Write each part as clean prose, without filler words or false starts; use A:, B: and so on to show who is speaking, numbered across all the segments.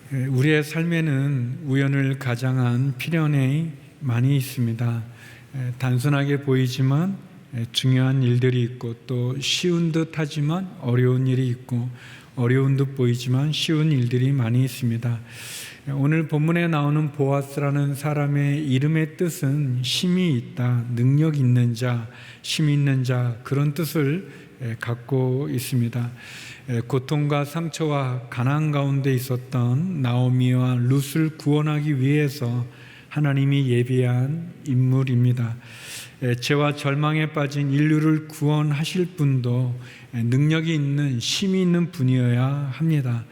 A: 우리의 삶에는 우연을 가장한 필연이 많이 있습니다. 단순하게 보이지만 중요한 일들이 있고, 또 쉬운 듯 하지만 어려운 일이 있고, 어려운 듯 보이지만 쉬운 일들이 많이 있습니다. 오늘 본문에 나오는 보아스라는 사람의 이름의 뜻은 힘이 있다, 능력 있는 자, 힘 있는 자, 그런 뜻을 갖고 있습니다. 고통과 상처와 가난 가운데 있었던 나오미와 룻을 구원하기 위해서 하나님이 예비한 인물입니다. 죄와 절망에 빠진 인류를 구원하실 분도 능력이 있는, 힘이 있는 분이어야 합니다.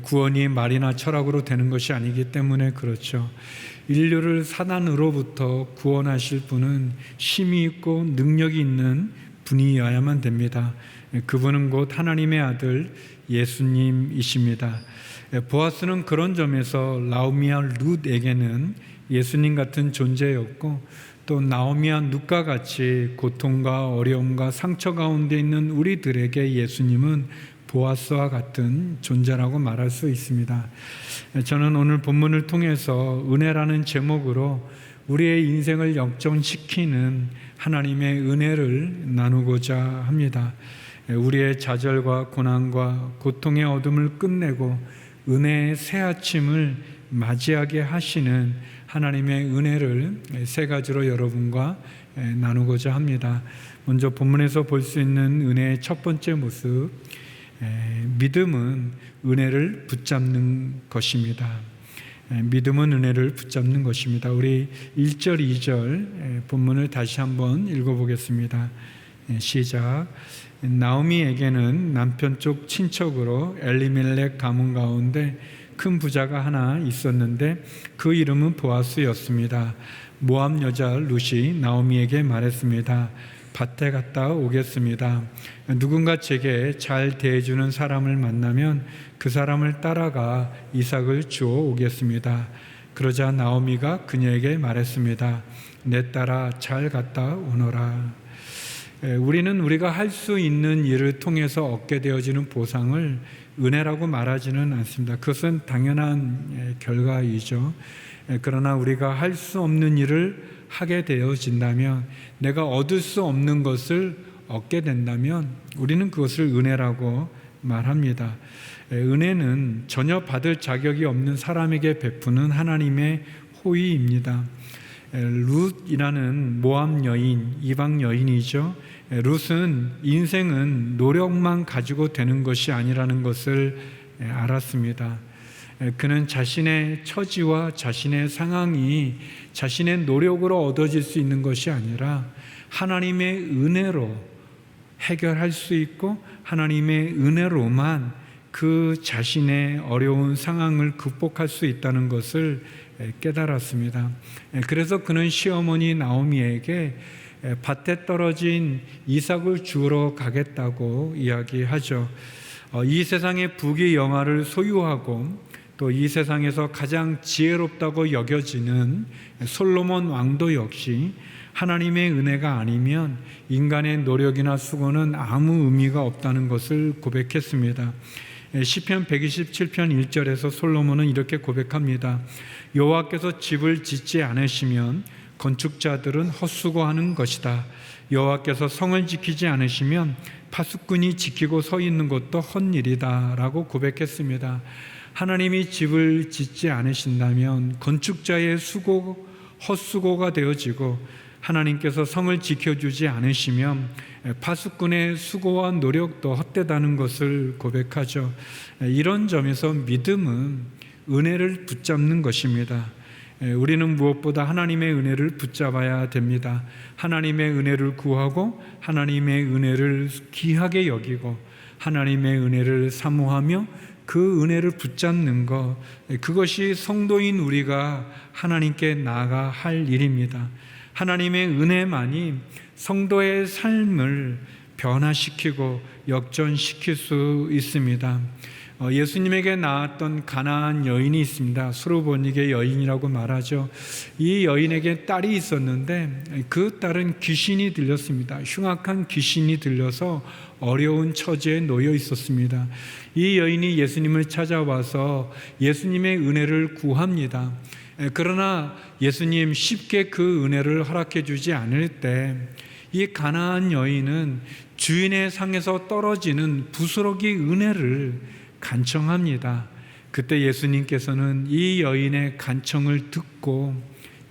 A: 구원이 말이나 철학으로 되는 것이 아니기 때문에 그렇죠. 인류를 사단으로부터 구원하실 분은 힘이 있고 능력이 있는 분이어야만 됩니다. 그분은 곧 하나님의 아들 예수님이십니다. 보아스는 그런 점에서 나오미와 룻에게는 예수님 같은 존재였고, 또 나오미와 룻과 같이 고통과 어려움과 상처 가운데 있는 우리들에게 예수님은 보아스와 같은 존재라고 말할 수 있습니다. 저는 오늘 본문을 통해서 은혜라는 제목으로 우리의 인생을 역전시키는 하나님의 은혜를 나누고자 합니다. 우리의 좌절과 고난과 고통의 어둠을 끝내고 은혜의 새 아침을 맞이하게 하시는 하나님의 은혜를 세 가지로 여러분과 나누고자 합니다. 먼저 본문에서 볼 수 있는 은혜의 첫 번째 모습, 믿음은 은혜를 붙잡는 것입니다. 믿음은 은혜를 붙잡는 것입니다. 우리 1절, 2절 본문을 다시 한번 읽어보겠습니다. 시작. 나오미에게는 남편 쪽 친척으로 엘리멜렉 가문 가운데 큰 부자가 하나 있었는데 그 이름은 보아스였습니다. 모압 여자 룻이 나오미에게 말했습니다. 밭에 갔다 오겠습니다. 누군가 제게 잘 대해주는 사람을 만나면 그 사람을 따라가 이삭을 주어 오겠습니다. 그러자 나오미가 그녀에게 말했습니다. 내 딸아, 잘 갔다 오너라. 우리는 우리가 할 수 있는 일을 통해서 얻게 되어지는 보상을 은혜라고 말하지는 않습니다. 그것은 당연한 결과이죠. 그러나 우리가 할 수 없는 일을 하게 되어진다면, 내가 얻을 수 없는 것을 얻게 된다면 우리는 그것을 은혜라고 말합니다. 은혜는 전혀 받을 자격이 없는 사람에게 베푸는 하나님의 호의입니다. 룻이라는 모압 여인, 이방 여인이죠. 룻은 인생은 노력만 가지고 되는 것이 아니라는 것을 알았습니다. 그는 자신의 처지와 자신의 상황이 자신의 노력으로 얻어질 수 있는 것이 아니라 하나님의 은혜로 해결할 수 있고, 하나님의 은혜로만 그 자신의 어려운 상황을 극복할 수 있다는 것을 깨달았습니다. 그래서 그는 시어머니 나오미에게 밭에 떨어진 이삭을 주우러 가겠다고 이야기하죠. 이 세상의 부귀 영화를 소유하고 또 이 세상에서 가장 지혜롭다고 여겨지는 솔로몬 왕도 역시 하나님의 은혜가 아니면 인간의 노력이나 수고는 아무 의미가 없다는 것을 고백했습니다. 시편 127편 1절에서 솔로몬은 이렇게 고백합니다. 여호와께서 집을 짓지 않으시면 건축자들은 헛수고하는 것이다. 여호와께서 성을 지키지 않으시면 파수꾼이 지키고 서 있는 것도 헛일이다 라고 고백했습니다. 하나님이 집을 짓지 않으신다면 건축자의 수고, 헛수고가 되어지고, 하나님께서 성을 지켜주지 않으시면 파수꾼의 수고와 노력도 헛되다는 것을 고백하죠. 이런 점에서 믿음은 은혜를 붙잡는 것입니다. 우리는 무엇보다 하나님의 은혜를 붙잡아야 됩니다. 하나님의 은혜를 구하고 하나님의 은혜를 귀하게 여기고 하나님의 은혜를 사모하며 그 은혜를 붙잡는 것, 그것이 성도인 우리가 하나님께 나아가 할 일입니다. 하나님의 은혜만이 성도의 삶을 변화시키고 역전시킬 수 있습니다. 예수님에게 나왔던 가나안 여인이 있습니다. 수르보니게 여인이라고 말하죠. 이 여인에게 딸이 있었는데 그 딸은 귀신이 들렸습니다. 흉악한 귀신이 들려서 어려운 처지에 놓여 있었습니다. 이 여인이 예수님을 찾아와서 예수님의 은혜를 구합니다. 그러나 예수님 쉽게 그 은혜를 허락해 주지 않을 때 이 가나안 여인은 주인의 상에서 떨어지는 부스러기 은혜를 간청합니다. 그때 예수님께서는 이 여인의 간청을 듣고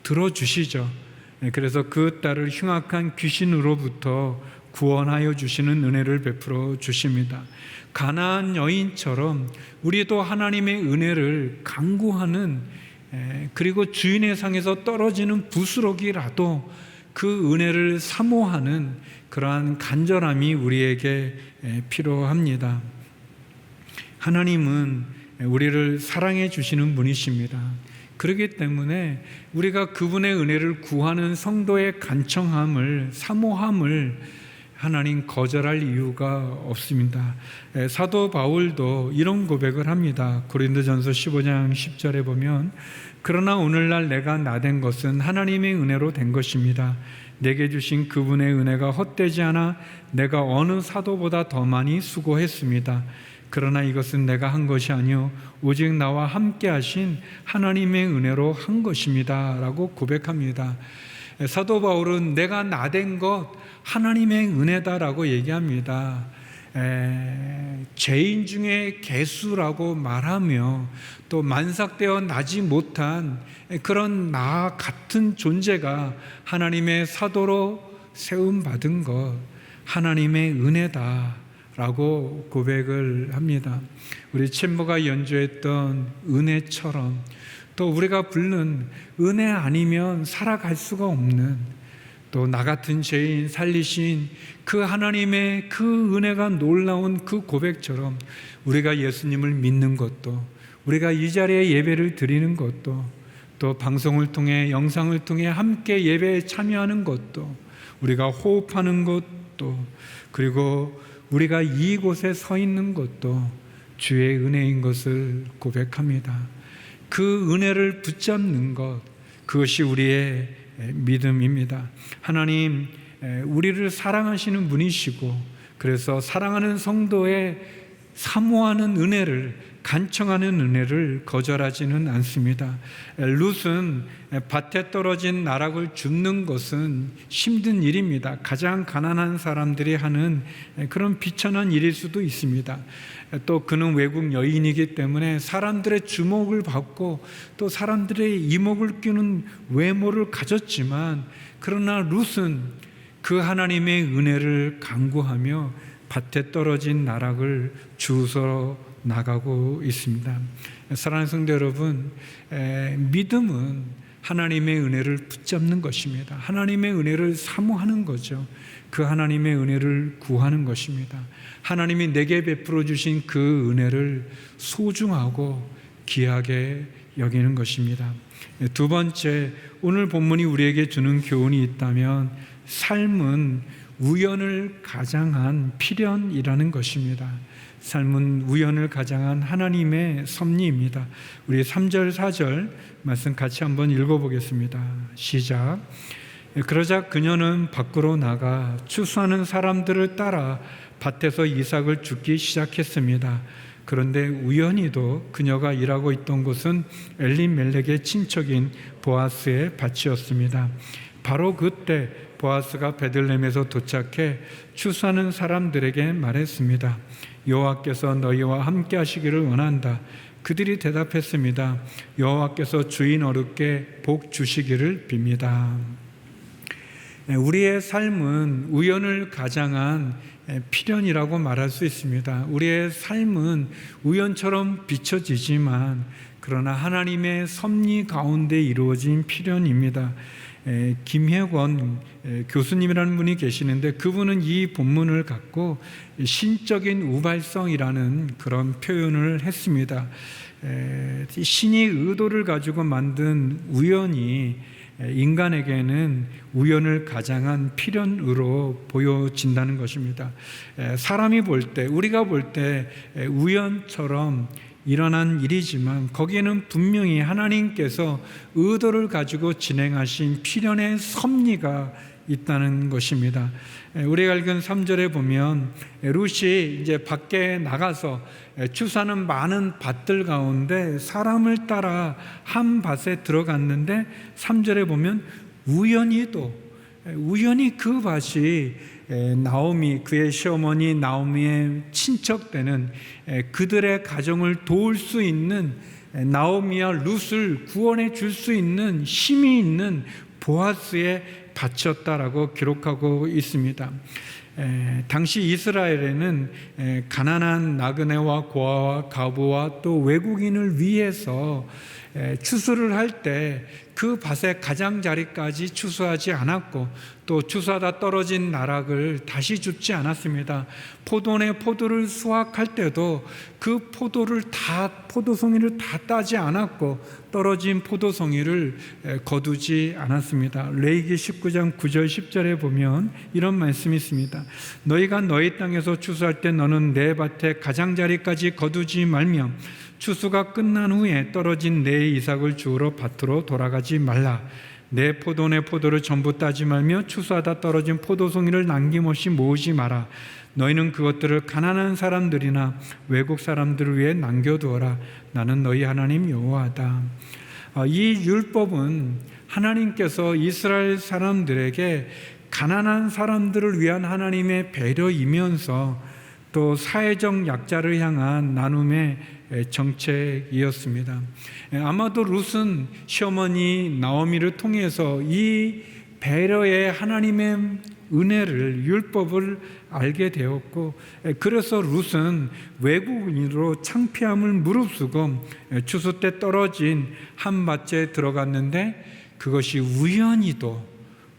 A: 들어주시죠. 그래서 그 딸을 흉악한 귀신으로부터 구원하여 주시는 은혜를 베풀어 주십니다. 가나안 여인처럼 우리도 하나님의 은혜를 간구하는, 그리고 주인의 상에서 떨어지는 부스러기라도 그 은혜를 사모하는 그러한 간절함이 우리에게 필요합니다. 하나님은 우리를 사랑해 주시는 분이십니다. 그렇기 때문에 우리가 그분의 은혜를 구하는 성도의 간청함을, 사모함을 하나님 거절할 이유가 없습니다. 사도 바울도 이런 고백을 합니다. 고린도전서 15장 10절에 보면, 그러나 오늘날 내가 나된 것은 하나님의 은혜로 된 것입니다. 내게 주신 그분의 은혜가 헛되지 않아 내가 어느 사도보다 더 많이 수고했습니다. 그러나 이것은 내가 한 것이 아니요 오직 나와 함께 하신 하나님의 은혜로 한 것입니다 라고 고백합니다. 사도 바울은 내가 나된 것 하나님의 은혜다라고 얘기합니다. 죄인 중에 개수라고 말하며 또 만삭되어 나지 못한 그런 나 같은 존재가 하나님의 사도로 세움받은 것 하나님의 은혜다 라고 고백을 합니다. 우리 챔버가 연주했던 은혜처럼 또 우리가 부르는 은혜 아니면 살아갈 수가 없는, 또 나 같은 죄인 살리신 그 하나님의 그 은혜가 놀라운 그 고백처럼 우리가 예수님을 믿는 것도, 우리가 이 자리에 예배를 드리는 것도, 또 방송을 통해 영상을 통해 함께 예배에 참여하는 것도, 우리가 호흡하는 것도, 그리고 우리가 이곳에 서 있는 것도 주의 은혜인 것을 고백합니다. 그 은혜를 붙잡는 것, 그것이 우리의 믿음입니다. 하나님, 우리를 사랑하시는 분이시고, 그래서 사랑하는 성도의 사모하는 은혜를, 간청하는 은혜를 거절하지는 않습니다. 룻은 밭에 떨어진 나락을 줍는 것은 힘든 일입니다. 가장 가난한 사람들이 하는 그런 비천한 일일 수도 있습니다. 또 그는 외국 여인이기 때문에 사람들의 주목을 받고 또 사람들의 이목을 끼는 외모를 가졌지만, 그러나 룻은 그 하나님의 은혜를 간구하며 밭에 떨어진 나락을 주워 나가고 있습니다. 사랑하는 성도 여러분, 믿음은 하나님의 은혜를 붙잡는 것입니다. 하나님의 은혜를 사모하는 거죠. 그 하나님의 은혜를 구하는 것입니다. 하나님이 내게 베풀어 주신 그 은혜를 소중하고 귀하게 여기는 것입니다. 두 번째, 오늘 본문이 우리에게 주는 교훈이 있다면 삶은 우연을 가장한 필연이라는 것입니다. 삶은 우연을 가장한 하나님의 섭리입니다. 우리 3절 4절 말씀 같이 한번 읽어보겠습니다. 시작. 그러자 그녀는 밖으로 나가 추수하는 사람들을 따라 밭에서 이삭을 줍기 시작했습니다. 그런데 우연히도 그녀가 일하고 있던 곳은 엘리멜렉의 친척인 보아스의 밭이었습니다. 바로 그때 보아스가 베들레헴에서 도착해 추수하는 사람들에게 말했습니다. 여호와께서 너희와 함께 하시기를 원한다. 그들이 대답했습니다. 여호와께서 주인 어렵게 복 주시기를 빕니다. 우리의 삶은 우연을 가장한 필연이라고 말할 수 있습니다. 우리의 삶은 우연처럼 비춰지지만 그러나 하나님의 섭리 가운데 이루어진 필연입니다. 김혜권 교수님이라는 분이 계시는데 그분은 이 본문을 갖고 신적인 우발성이라는 그런 표현을 했습니다. 신이 의도를 가지고 만든 우연이 인간에게는 우연을 가장한 필연으로 보여진다는 것입니다. 사람이 볼 때, 우리가 볼 때 우연처럼 일어난 일이지만 거기에는 분명히 하나님께서 의도를 가지고 진행하신 필연의 섭리가 있다는 것입니다. 우리가 읽은 3절에 보면 룻이 이제 밖에 나가서 추수하는 많은 밭들 가운데 사람을 따라 한 밭에 들어갔는데 3절에 보면 우연히 그 밭이 나오미, 그의 시어머니 나오미의 친척되는 그들의 가정을 도울 수 있는 나오미와 룻을 구원해 줄 수 있는 힘이 있는 보아스의 밭이었다라고 기록하고 있습니다. 당시 이스라엘에는 가난한 나그네와 고아와 과부와 또 외국인을 위해서 추수를 할 때 그 밭의 가장자리까지 추수하지 않았고 또 추수하다 떨어진 나락을 다시 줍지 않았습니다. 포도원의 포도를 수확할 때도 그 포도송이를 다 따지 않았고 떨어진 포도송이를 거두지 않았습니다. 레위기 19장 9절 10절에 보면 이런 말씀이 있습니다. 너희가 너희 땅에서 추수할 때 너는 내 밭의 가장자리까지 거두지 말며 추수가 끝난 후에 떨어진 내 이삭을 주우러 밭으로 돌아가지 말라. 내 포도원의 포도를 전부 따지 말며 추수하다 떨어진 포도송이를 남김없이 모으지 마라. 너희는 그것들을 가난한 사람들이나 외국 사람들을 위해 남겨두어라. 나는 너희 하나님 여호와다. 이 율법은 하나님께서 이스라엘 사람들에게 가난한 사람들을 위한 하나님의 배려이면서 또 사회적 약자를 향한 나눔의 정책이었습니다. 아마도 룻은 시어머니 나오미를 통해서 이 배려의 하나님의 은혜를, 율법을 알게 되었고, 그래서 룻은 외국인으로 창피함을 무릅쓰고 추수 때 떨어진 한 밭에 들어갔는데 그것이 우연히도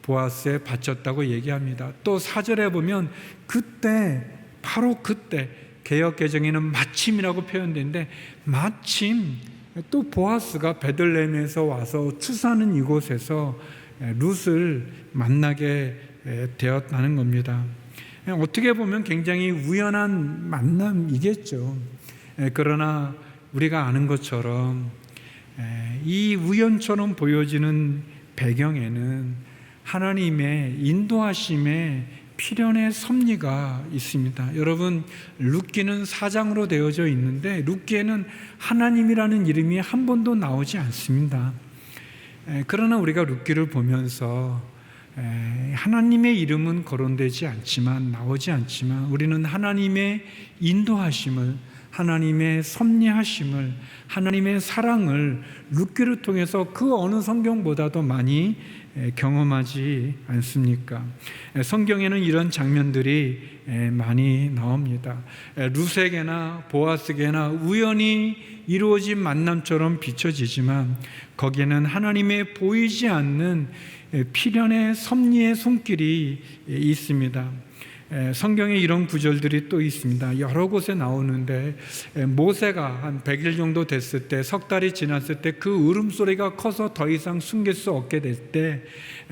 A: 보아스에 바쳤다고 얘기합니다. 또 4절에 보면 바로 그때 개역 개정에는 마침이라고 표현되는데 마침 또 보아스가 베들레헴에서 와서 추수하는 이곳에서 룻을 만나게 되었다는 겁니다. 어떻게 보면 굉장히 우연한 만남이겠죠. 그러나 우리가 아는 것처럼 이 우연처럼 보여지는 배경에는 하나님의 인도하심의 필연의 섭리가 있습니다. 여러분, 룻기는 4장으로 되어져 있는데 룻기에는 하나님이라는 이름이 한 번도 나오지 않습니다. 그러나 우리가 룻기를 보면서 하나님의 이름은 거론되지 않지만, 나오지 않지만 우리는 하나님의 인도하심을, 하나님의 섭리하심을, 하나님의 사랑을 룻기를 통해서 그 어느 성경보다도 많이 경험하지 않습니까? 성경에는 이런 장면들이 많이 나옵니다. 룻에게나 보아스에게나 우연히 이루어진 만남처럼 비춰지지만 거기에는 하나님의 보이지 않는 필연의 섭리의 손길이 있습니다. 성경에 이런 구절들이 또 있습니다. 여러 곳에 나오는데 모세가 한 100일 정도 됐을 때, 석 달이 지났을 때 그 울음소리가 커서 더 이상 숨길 수 없게 될 때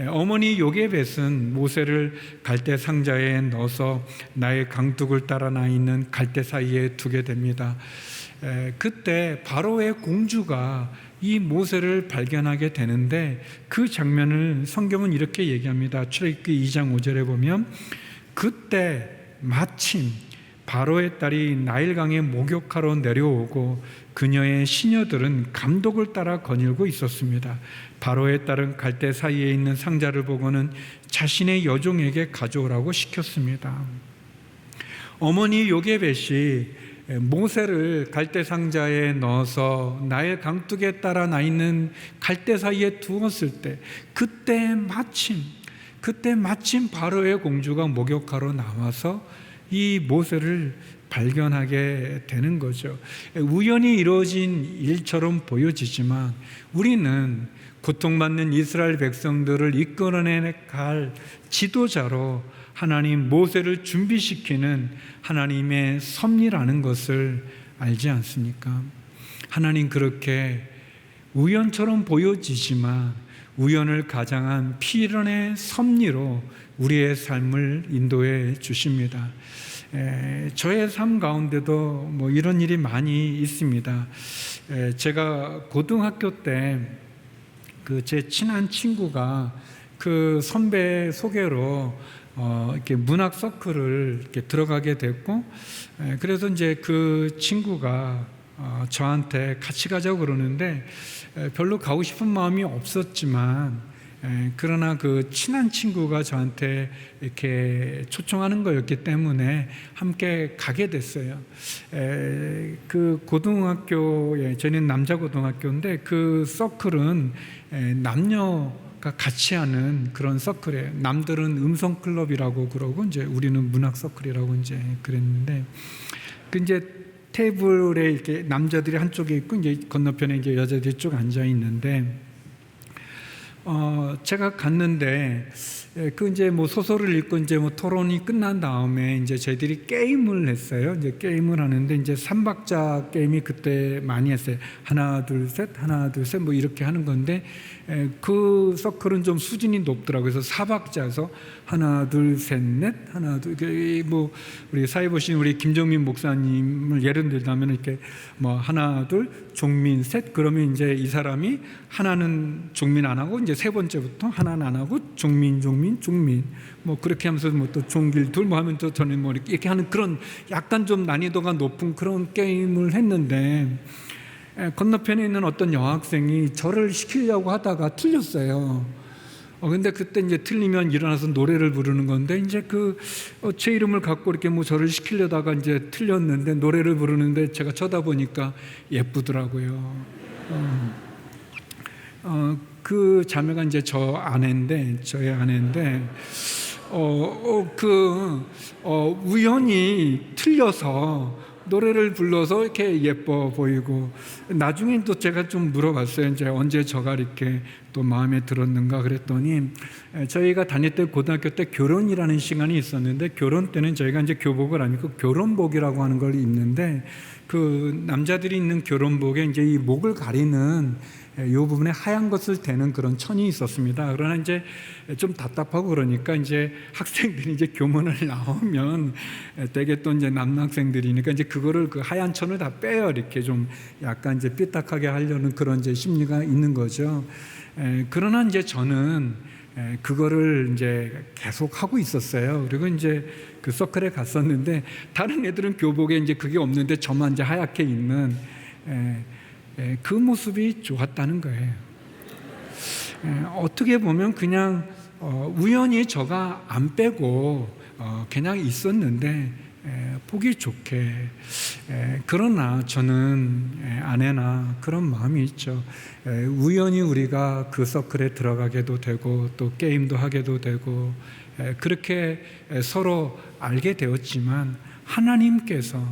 A: 어머니 요게벳은 모세를 갈대 상자에 넣어서 나의 강둑을 따라 나 있는 갈대 사이에 두게 됩니다. 그때 바로의 공주가 이 모세를 발견하게 되는데 그 장면을 성경은 이렇게 얘기합니다. 출애굽기 2장 5절에 보면 그때 마침 바로의 딸이 나일강에 목욕하러 내려오고 그녀의 시녀들은 감독을 따라 거닐고 있었습니다. 바로의 딸은 갈대 사이에 있는 상자를 보고는 자신의 여종에게 가져오라고 시켰습니다. 어머니 요게벳이 모세를 갈대 상자에 넣어서 나일 강둑에 따라 나 있는 갈대 사이에 두었을 때 그때 마침 바로의 공주가 목욕하러 나와서 이 모세를 발견하게 되는 거죠. 우연히 이루어진 일처럼 보여지지만 우리는 고통받는 이스라엘 백성들을 이끌어내갈 지도자로 하나님 모세를 준비시키는 하나님의 섭리라는 것을 알지 않습니까? 하나님 그렇게 우연처럼 보여지지만 우연을 가장한 필연의 섭리로 우리의 삶을 인도해 주십니다. 저의 삶 가운데도 뭐 이런 일이 많이 있습니다. 제가 고등학교 때 그 제 친한 친구가 그 선배 소개로 이렇게 문학 서클을 이렇게 들어가게 됐고, 그래서 이제 그 친구가 저한테 같이 가자고 그러는데 별로 가고 싶은 마음이 없었지만, 그러나 그 친한 친구가 저한테 이렇게 초청하는 거였기 때문에 함께 가게 됐어요. 그 고등학교에, 저는 남자 고등학교인데 그 서클은 남녀가 같이 하는 그런 서클이에요. 남들은 음성 클럽이라고 그러고 이제 우리는 문학 서클이라고 이제 그랬는데, 그 이제 테이블에 이렇게 남자들이 한쪽에 있고 이제 건너편에 이제 여자들이 쭉 앉아 있는데, 제가 갔는데 그 이제 뭐 소설을 읽고 이제 뭐 토론이 끝난 다음에 이제 저희들이 게임을 했어요. 이제 게임을 하는데 이제 3박자 게임이 그때 많이 했어요. 하나 둘 셋 하나 둘 셋 뭐 이렇게 하는 건데, 그 서클은 좀 수준이 높더라고요. 그래서 4박자에서 하나 둘 셋 넷 하나 둘, 뭐 우리 사회 보신 우리 김정민 목사님을 예를 들자면 이렇게 뭐 하나 둘 종민 셋, 그러면 이제 이 사람이 하나는 종민 안 하고 이제 세 번째부터 하나는 안 하고 종민 뭐 그렇게 하면서 뭐 또 종길 둘 뭐 하면 또 저는 뭐 이렇게 하는 그런 약간 좀 난이도가 높은 그런 게임을 했는데, 건너편에 있는 어떤 여학생이 저를 시키려고 하다가 틀렸어요. 근데 그때 이제 틀리면 일어나서 노래를 부르는 건데, 이제 제 이름을 갖고 이렇게 뭐 저를 시키려다가 이제 틀렸는데 노래를 부르는데 제가 쳐다보니까 예쁘더라고요. 그 자매가 이제 저의 아내인데, 우연히 틀려서 노래를 불러서 이렇게 예뻐 보이고, 나중에 또 제가 좀 물어봤어요. 이제 언제 저가 이렇게 또 마음에 들었는가 그랬더니, 저희가 다닐 때 고등학교 때 교론이라는 시간이 있었는데, 교론 때는 저희가 이제 교복을 안 입고 교론복이라고 하는 걸 입는데, 그 남자들이 입는 교론복에 이제 이 목을 가리는 이 부분에 하얀 것을 대는 그런 천이 있었습니다. 그러나 이제 좀 답답하고 그러니까 이제 학생들이 이제 교문을 나오면 되게 또 이제 남학생들이니까 이제 그거를 그 하얀 천을 다 빼요. 이렇게 좀 약간 이제 삐딱하게 하려는 그런 이제 심리가 있는 거죠. 그러나 이제 저는 그거를 이제 계속 하고 있었어요. 그리고 이제 그 서클에 갔었는데, 다른 애들은 교복에 이제 그게 없는데 저만 이제 하얗게 입는 그 모습이 좋았다는 거예요. 어떻게 보면 그냥 우연히 저가 안 빼고 그냥 있었는데 보기 좋게, 그러나 저는 아내나 그런 마음이 있죠. 우연히 우리가 그 서클에 들어가게도 되고 또 게임도 하게도 되고 그렇게 서로 알게 되었지만, 하나님께서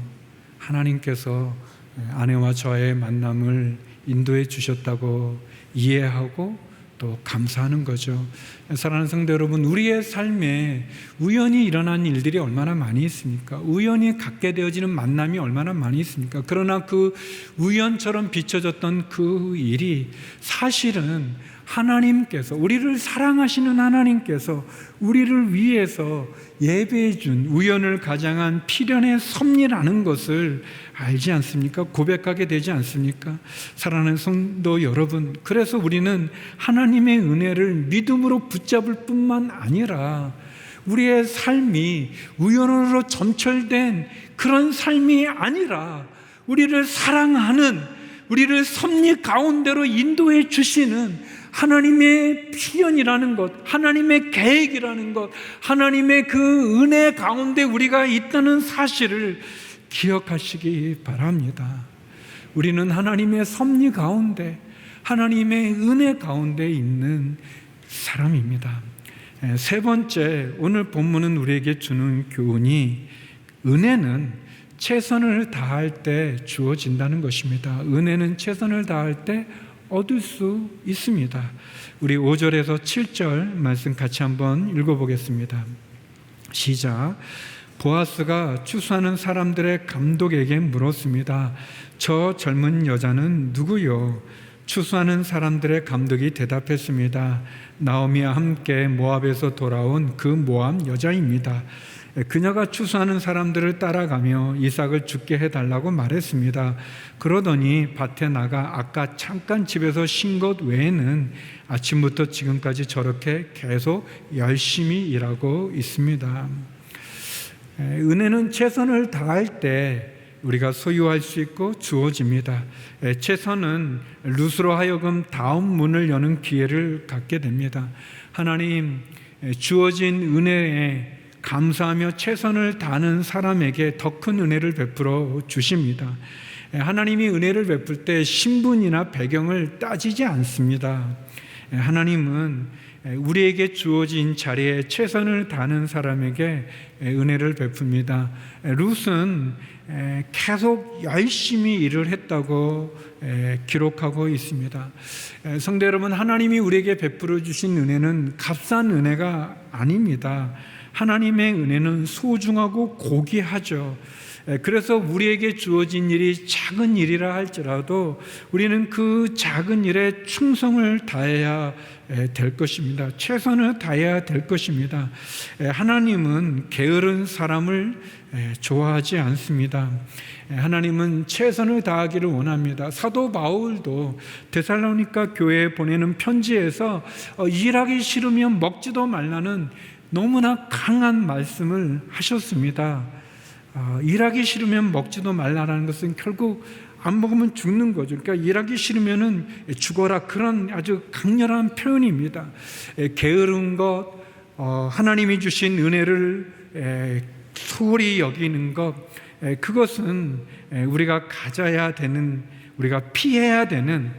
A: 아내와 저의 만남을 인도해 주셨다고 이해하고 또 감사하는 거죠. 사랑하는 성도 여러분, 우리의 삶에 우연히 일어난 일들이 얼마나 많이 있습니까? 우연히 갖게 되어지는 만남이 얼마나 많이 있습니까? 그러나 그 우연처럼 비춰졌던 그 일이 사실은 하나님께서, 우리를 사랑하시는 하나님께서 우리를 위해서 예배해 준 우연을 가장한 필연의 섭리라는 것을 알지 않습니까? 고백하게 되지 않습니까? 사랑하는 성도 여러분, 그래서 우리는 하나님의 은혜를 믿음으로 붙잡을 뿐만 아니라 우리의 삶이 우연으로 점철된 그런 삶이 아니라 우리를 사랑하는, 우리를 섭리 가운데로 인도해 주시는 하나님의 필연이라는 것, 하나님의 계획이라는 것, 하나님의 그 은혜 가운데 우리가 있다는 사실을 기억하시기 바랍니다. 우리는 하나님의 섭리 가운데, 하나님의 은혜 가운데 있는 사람입니다. 세 번째, 오늘 본문은 우리에게 주는 교훈이, 은혜는 최선을 다할 때 주어진다는 것입니다. 은혜는 최선을 다할 때 얻을 수 있습니다. 우리 5절에서 7절 말씀 같이 한번 읽어보겠습니다. 시작. 보아스가 추수하는 사람들의 감독에게 물었습니다. 저 젊은 여자는 누구요? 추수하는 사람들의 감독이 대답했습니다. 나오미와 함께 모압에서 돌아온 그 모압 여자입니다. 그녀가 추수하는 사람들을 따라가며 이삭을 죽게 해달라고 말했습니다. 그러더니 밭에 나가 아까 잠깐 집에서 쉰 것 외에는 아침부터 지금까지 저렇게 계속 열심히 일하고 있습니다. 은혜는 최선을 다할 때 우리가 소유할 수 있고 주어집니다. 최선은 룻으로 하여금 다음 문을 여는 기회를 갖게 됩니다. 하나님, 주어진 은혜에 감사하며 최선을 다하는 사람에게 더 큰 은혜를 베풀어 주십니다. 하나님이 은혜를 베풀 때 신분이나 배경을 따지지 않습니다. 하나님은 우리에게 주어진 자리에 최선을 다하는 사람에게 은혜를 베풉니다. 룻은 계속 열심히 일을 했다고 기록하고 있습니다. 성도 여러분, 하나님이 우리에게 베풀어 주신 은혜는 값싼 은혜가 아닙니다. 하나님의 은혜는 소중하고 고귀하죠. 그래서 우리에게 주어진 일이 작은 일이라 할지라도 우리는 그 작은 일에 충성을 다해야 될 것입니다. 최선을 다해야 될 것입니다. 하나님은 게으른 사람을 좋아하지 않습니다. 하나님은 최선을 다하기를 원합니다. 사도 바울도 데살로니가 교회에 보내는 편지에서 일하기 싫으면 먹지도 말라는 너무나 강한 말씀을 하셨습니다. 일하기 싫으면 먹지도 말라라는 것은 결국 안 먹으면 죽는 거죠. 그러니까 일하기 싫으면은 죽어라, 그런 아주 강렬한 표현입니다. 게으른 것, 하나님이 주신 은혜를 소홀히 여기는 것, 그것은 우리가 가져야 되는, 우리가 피해야 되는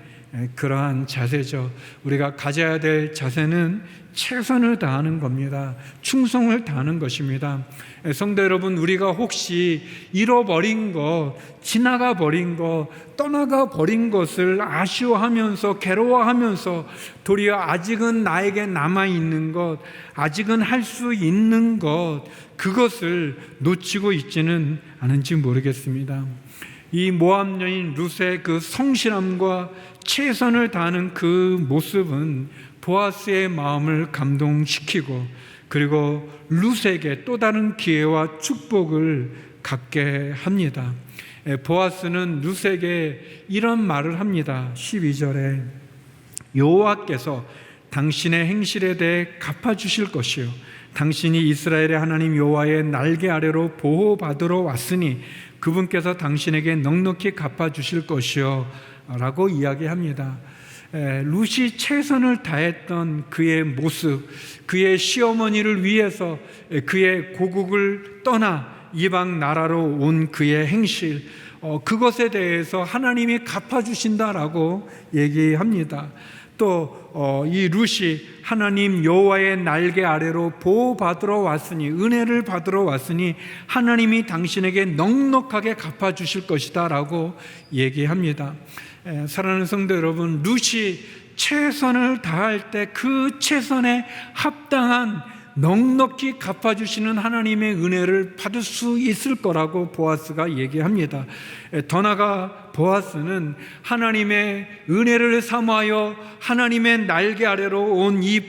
A: 그러한 자세죠. 우리가 가져야 될 자세는 최선을 다하는 겁니다. 충성을 다하는 것입니다. 성도 여러분, 우리가 혹시 잃어버린 것, 지나가 버린 것, 떠나가 버린 것을 아쉬워하면서 괴로워하면서 도리어 아직은 나에게 남아있는 것, 아직은 할 수 있는 것, 그것을 놓치고 있지는 않은지 모르겠습니다. 이 모압 여인 룻의 그 성실함과 최선을 다하는 그 모습은 보아스의 마음을 감동시키고 그리고 룻에게 또 다른 기회와 축복을 갖게 합니다. 보아스는 룻에게 이런 말을 합니다. 12절에 여호와께서 당신의 행실에 대해 갚아주실 것이요 당신이 이스라엘의 하나님 여호와의 날개 아래로 보호받으러 왔으니 그분께서 당신에게 넉넉히 갚아주실 것이요 라고 이야기합니다. 룻이 최선을 다했던 그의 모습, 그의 시어머니를 위해서 그의 고국을 떠나 이방 나라로 온 그의 행실, 그것에 대해서 하나님이 갚아주신다라고 얘기합니다. 또 이 룻이 하나님 여호와의 날개 아래로 보호받으러 왔으니, 은혜를 받으러 왔으니 하나님이 당신에게 넉넉하게 갚아주실 것이다 라고 얘기합니다. 사랑하는 성도 여러분, 룻이 최선을 다할 때 그 최선에 합당한 넉넉히 갚아주시는 하나님의 은혜를 받을 수 있을 거라고 보아스가 얘기합니다. 더 나아가 보아스는 하나님의 은혜를 사모하여 하나님의 날개 아래로 온 이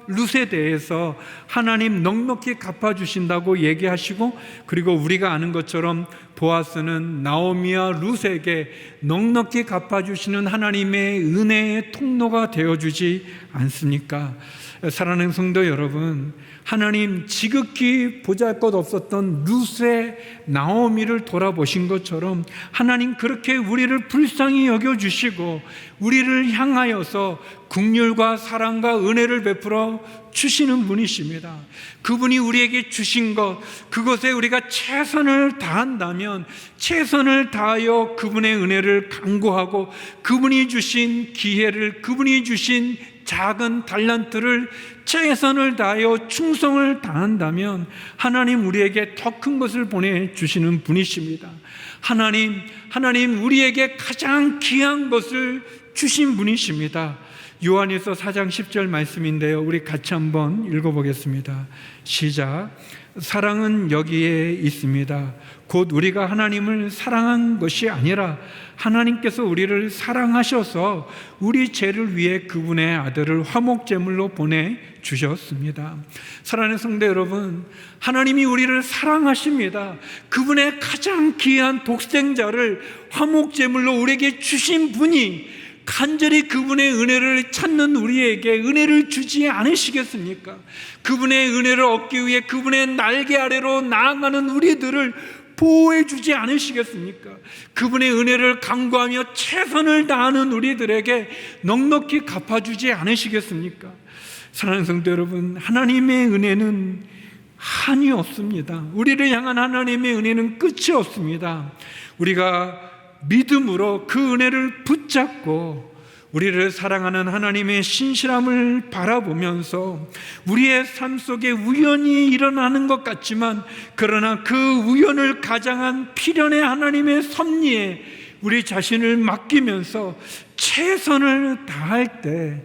A: 룻에 대해서 하나님 넉넉히 갚아주신다고 얘기하시고, 그리고 우리가 아는 것처럼 보아스는 나오미와 룻에게 넉넉히 갚아주시는 하나님의 은혜의 통로가 되어주지 않습니까? 사랑하는 성도 여러분, 하나님 지극히 보잘것없었던 룻의 나오미를 돌아보신 것처럼 하나님 그렇게 우리를 불쌍히 여겨주시고 우리를 향하여서 긍휼과 사랑과 은혜를 베풀어 주시는 분이십니다. 그분이 우리에게 주신 것, 그것에 우리가 최선을 다한다면 최선을 다하여 그분의 은혜를 간구하고 그분이 주신 기회를, 그분이 주신 작은 달란트를 최선을 다하여 충성을 다한다면 하나님 우리에게 더 큰 것을 보내주시는 분이십니다. 하나님 우리에게 가장 귀한 것을 주신 분이십니다. 요한일서 4장 10절 말씀인데요, 우리 같이 한번 읽어보겠습니다. 시작. 사랑은 여기에 있습니다. 곧 우리가 하나님을 사랑한 것이 아니라 하나님께서 우리를 사랑하셔서 우리 죄를 위해 그분의 아들을 화목제물로 보내주셨습니다. 사랑하는 성도 여러분, 하나님이 우리를 사랑하십니다. 그분의 가장 귀한 독생자를 화목제물로 우리에게 주신 분이 간절히 그분의 은혜를 찾는 우리에게 은혜를 주지 않으시겠습니까? 그분의 은혜를 얻기 위해 그분의 날개 아래로 나아가는 우리들을 보호해 주지 않으시겠습니까? 그분의 은혜를 간구하며 최선을 다하는 우리들에게 넉넉히 갚아주지 않으시겠습니까? 사랑하는 성도 여러분, 하나님의 은혜는 한이 없습니다. 우리를 향한 하나님의 은혜는 끝이 없습니다. 우리가 믿음으로 그 은혜를 붙잡고 우리를 사랑하는 하나님의 신실함을 바라보면서 우리의 삶 속에 우연이 일어나는 것 같지만, 그러나 그 우연을 가장한 필연의 하나님의 섭리에 우리 자신을 맡기면서 최선을 다할 때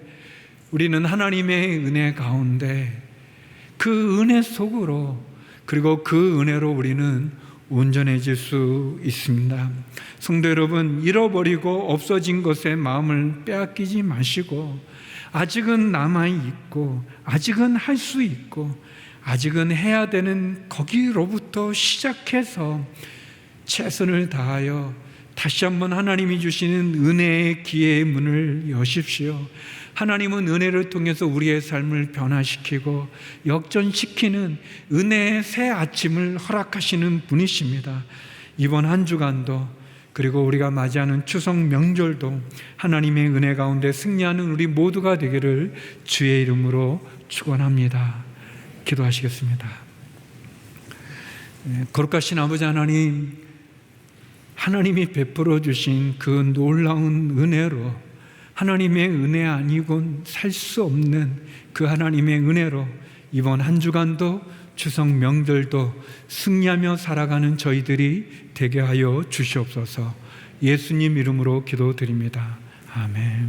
A: 우리는 하나님의 은혜 가운데 그 은혜 속으로, 그리고 그 은혜로 우리는 온전해질 수 있습니다. 성도 여러분, 잃어버리고 없어진 것에 마음을 빼앗기지 마시고, 아직은 남아있고 아직은 할 수 있고 아직은 해야 되는 거기로부터 시작해서 최선을 다하여 다시 한번 하나님이 주시는 은혜의 기회의 문을 여십시오. 하나님은 은혜를 통해서 우리의 삶을 변화시키고 역전시키는 은혜의 새 아침을 허락하시는 분이십니다. 이번 한 주간도, 그리고 우리가 맞이하는 추석 명절도 하나님의 은혜 가운데 승리하는 우리 모두가 되기를 주의 이름으로 축원합니다. 기도하시겠습니다. 거룩하신 아버지 하나님, 하나님이 베풀어 주신 그 놀라운 은혜로, 하나님의 은혜 아니곤 살 수 없는 그 하나님의 은혜로 이번 한 주간도 추석 명절도 승리하며 살아가는 저희들이 되게 하여 주시옵소서. 예수님 이름으로 기도드립니다. 아멘.